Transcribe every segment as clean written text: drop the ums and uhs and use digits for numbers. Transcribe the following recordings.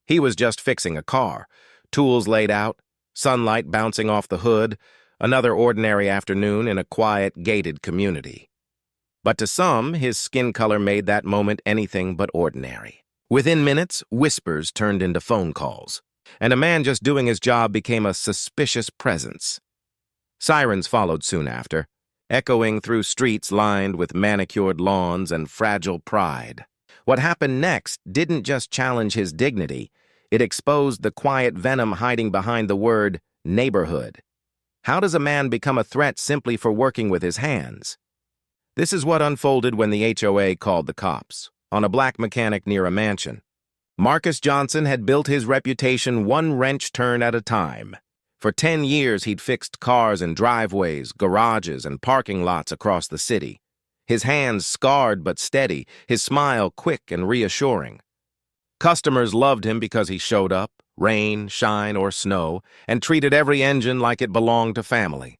He was just fixing a car, tools laid out, sunlight bouncing off the hood, another ordinary afternoon in a quiet, gated community. But to some, his skin color made that moment anything but ordinary. Within minutes, whispers turned into phone calls, and a man just doing his job became a suspicious presence. Sirens followed soon after, echoing through streets lined with manicured lawns and fragile pride. What happened next didn't just challenge his dignity, it exposed the quiet venom hiding behind the word neighborhood. How does a man become a threat simply for working with his hands? This is what unfolded when the HOA called the cops on a black mechanic near a mansion. Marcus Johnson had built his reputation one wrench turn at a time. For 10 years, he'd fixed cars in driveways, garages, and parking lots across the city. His hands scarred but steady, his smile quick and reassuring. Customers loved him because he showed up, rain, shine, or snow, and treated every engine like it belonged to family.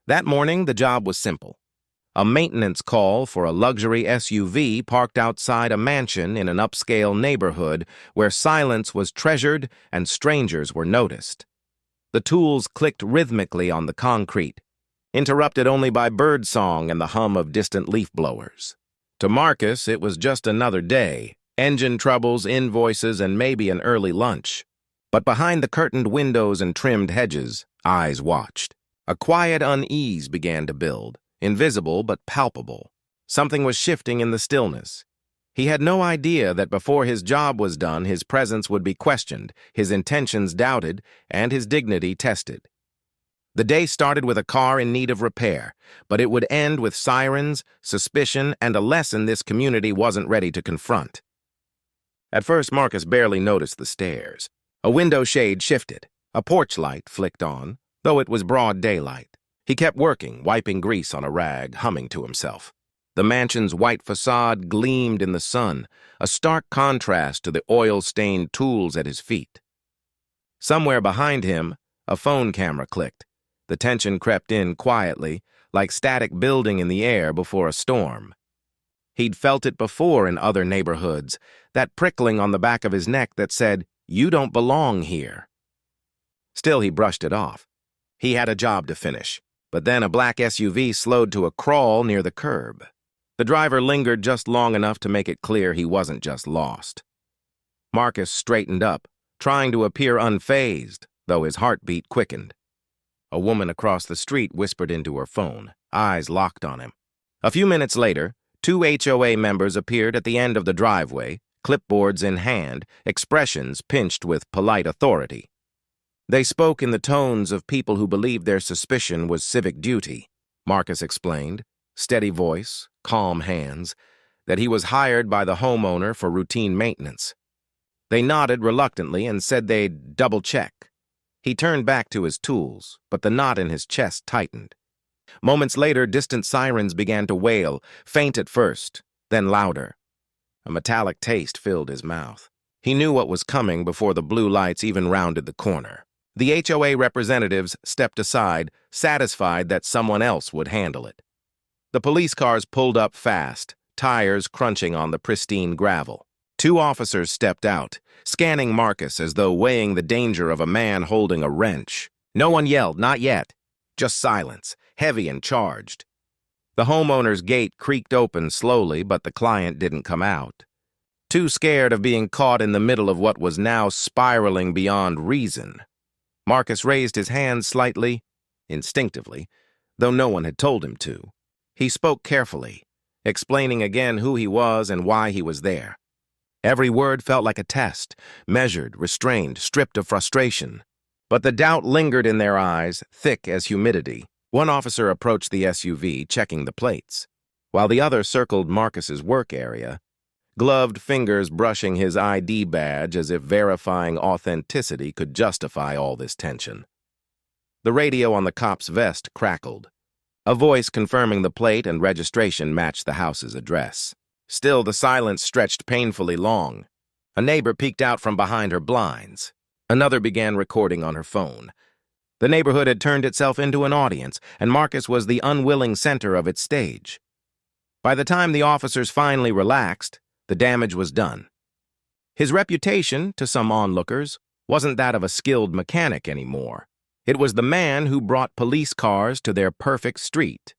That morning, the job was simple. A maintenance call for a luxury SUV parked outside a mansion in an upscale neighborhood where silence was treasured and strangers were noticed. The tools clicked rhythmically on the concrete, interrupted only by birdsong and the hum of distant leaf blowers. To Marcus, it was just another day, engine troubles, invoices, and maybe an early lunch. But behind the curtained windows and trimmed hedges, eyes watched. A quiet unease began to build, invisible but palpable. Something was shifting in the stillness. He had no idea that before his job was done, his presence would be questioned, his intentions doubted, and his dignity tested. The day started with a car in need of repair, but it would end with sirens, suspicion, and a lesson this community wasn't ready to confront. At first, Marcus barely noticed the stairs. A window shade shifted. A porch light flicked on, though it was broad daylight. He kept working, wiping grease on a rag, humming to himself. The mansion's white facade gleamed in the sun, a stark contrast to the oil-stained tools at his feet. Somewhere behind him, a phone camera clicked. The tension crept in quietly, like static building in the air before a storm. He'd felt it before in other neighborhoods, that prickling on the back of his neck that said, "You don't belong here." Still, he brushed it off. He had a job to finish, but then a black SUV slowed to a crawl near the curb. The driver lingered just long enough to make it clear he wasn't just lost. Marcus straightened up, trying to appear unfazed, though his heartbeat quickened. A woman across the street whispered into her phone, eyes locked on him. A few minutes later, 2 HOA members appeared at the end of the driveway, clipboards in hand, expressions pinched with polite authority. They spoke in the tones of people who believed their suspicion was civic duty. Marcus explained, steady voice, calm hands, that he was hired by the homeowner for routine maintenance. They nodded reluctantly and said they'd double-check. He turned back to his tools, but the knot in his chest tightened. Moments later, distant sirens began to wail, faint at first, then louder. A metallic taste filled his mouth. He knew what was coming before the blue lights even rounded the corner. The HOA representatives stepped aside, satisfied that someone else would handle it. The police cars pulled up fast, tires crunching on the pristine gravel. 2 officers stepped out, scanning Marcus as though weighing the danger of a man holding a wrench. No one yelled, not yet. Just silence, heavy and charged. The homeowner's gate creaked open slowly, but the client didn't come out. Too scared of being caught in the middle of what was now spiraling beyond reason. Marcus raised his hands slightly, instinctively, though no one had told him to. He spoke carefully, explaining again who he was and why he was there. Every word felt like a test, measured, restrained, stripped of frustration. But the doubt lingered in their eyes, thick as humidity. One officer approached the SUV, checking the plates, while the other circled Marcus's work area, gloved fingers brushing his ID badge as if verifying authenticity could justify all this tension. The radio on the cop's vest crackled. A voice confirming the plate and registration matched the house's address. Still, the silence stretched painfully long. A neighbor peeked out from behind her blinds. Another began recording on her phone. The neighborhood had turned itself into an audience, and Marcus was the unwilling center of its stage. By the time the officers finally relaxed, the damage was done. His reputation, to some onlookers, wasn't that of a skilled mechanic anymore. It was the man who brought police cars to their perfect street.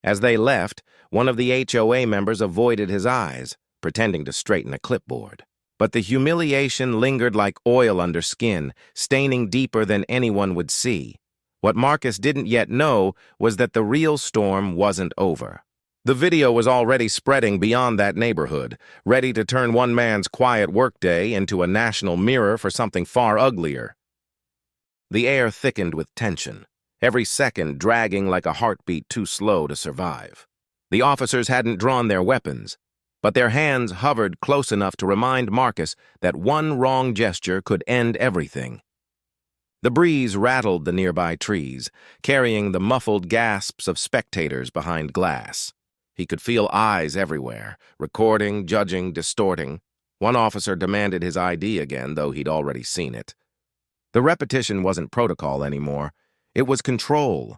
As they left, one of the HOA members avoided his eyes, pretending to straighten a clipboard. But the humiliation lingered like oil under skin, staining deeper than anyone would see. What Marcus didn't yet know was that the real storm wasn't over. The video was already spreading beyond that neighborhood, ready to turn one man's quiet workday into a national mirror for something far uglier. The air thickened with tension, every second dragging like a heartbeat too slow to survive. The officers hadn't drawn their weapons, but their hands hovered close enough to remind Marcus that one wrong gesture could end everything. The breeze rattled the nearby trees, carrying the muffled gasps of spectators behind glass. He could feel eyes everywhere, recording, judging, distorting. One officer demanded his ID again, though he'd already seen it. The repetition wasn't protocol anymore. It was control.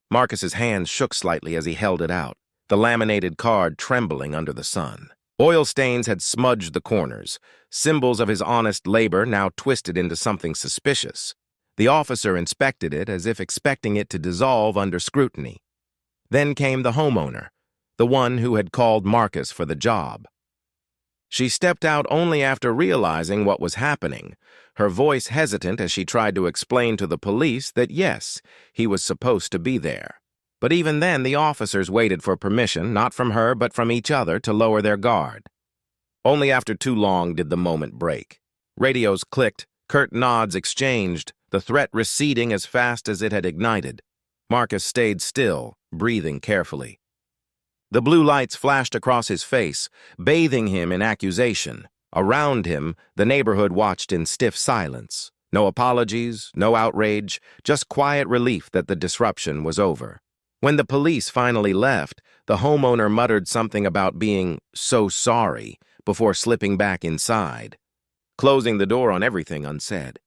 Marcus's hands shook slightly as he held it out, the laminated card trembling under the sun. Oil stains had smudged the corners, symbols of his honest labor now twisted into something suspicious. The officer inspected it as if expecting it to dissolve under scrutiny. Then came the homeowner, the one who had called Marcus for the job. She stepped out only after realizing what was happening, her voice hesitant as she tried to explain to the police that yes, he was supposed to be there. But even then, the officers waited for permission, not from her but from each other, to lower their guard. Only after too long did the moment break. Radios clicked, curt nods exchanged, the threat receding as fast as it had ignited. Marcus stayed still, breathing carefully. The blue lights flashed across his face, bathing him in accusation. Around him, the neighborhood watched in stiff silence. No apologies, no outrage, just quiet relief that the disruption was over. When the police finally left, the homeowner muttered something about being so sorry before slipping back inside, closing the door on everything unsaid.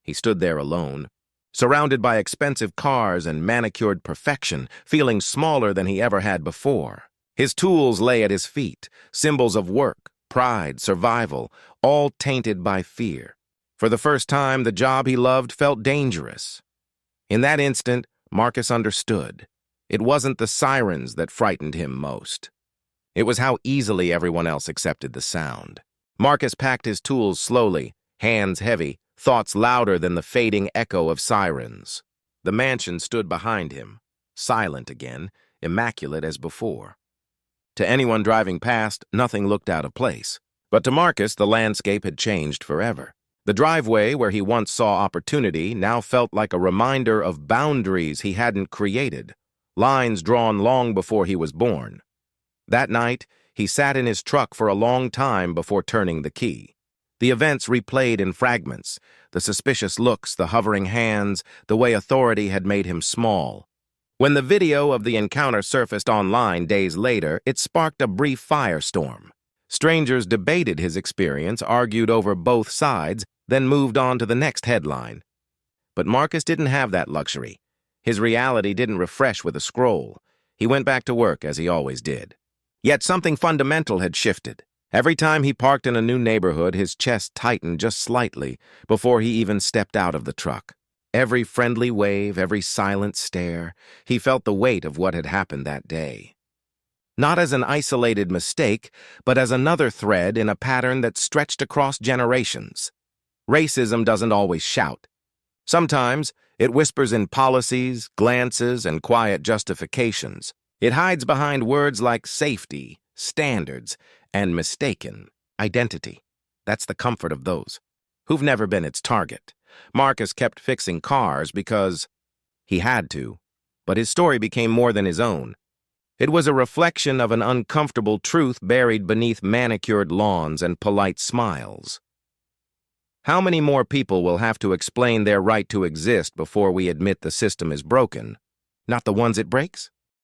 He stood there alone, surrounded by expensive cars and manicured perfection, feeling smaller than he ever had before. His tools lay at his feet, symbols of work, pride, survival, all tainted by fear. For the first time, the job he loved felt dangerous. In that instant, Marcus understood. It wasn't the sirens that frightened him most. It was how easily everyone else accepted the sound. Marcus packed his tools slowly, hands heavy, thoughts louder than the fading echo of sirens. The mansion stood behind him, silent again, immaculate as before. To anyone driving past, nothing looked out of place. But to Marcus, the landscape had changed forever. The driveway, where he once saw opportunity, now felt like a reminder of boundaries he hadn't created, lines drawn long before he was born. That night, he sat in his truck for a long time before turning the key. The events replayed in fragments, the suspicious looks, the hovering hands, the way authority had made him small. When the video of the encounter surfaced online days later, it sparked a brief firestorm. Strangers debated his experience, argued over both sides, then moved on to the next headline. But Marcus didn't have that luxury. His reality didn't refresh with a scroll. He went back to work as he always did. Yet something fundamental had shifted. Every time he parked in a new neighborhood, his chest tightened just slightly before he even stepped out of the truck. Every friendly wave, every silent stare, he felt the weight of what had happened that day. Not as an isolated mistake, but as another thread in a pattern that stretched across generations. Racism doesn't always shout. Sometimes it whispers in policies, glances, and quiet justifications. It hides behind words like safety, standards, and mistaken identity. That's the comfort of those who've never been its target. Marcus kept fixing cars because he had to, but his story became more than his own. It was a reflection of an uncomfortable truth buried beneath manicured lawns and polite smiles. How many more people will have to explain their right to exist before we admit the system is broken, not the ones it breaks?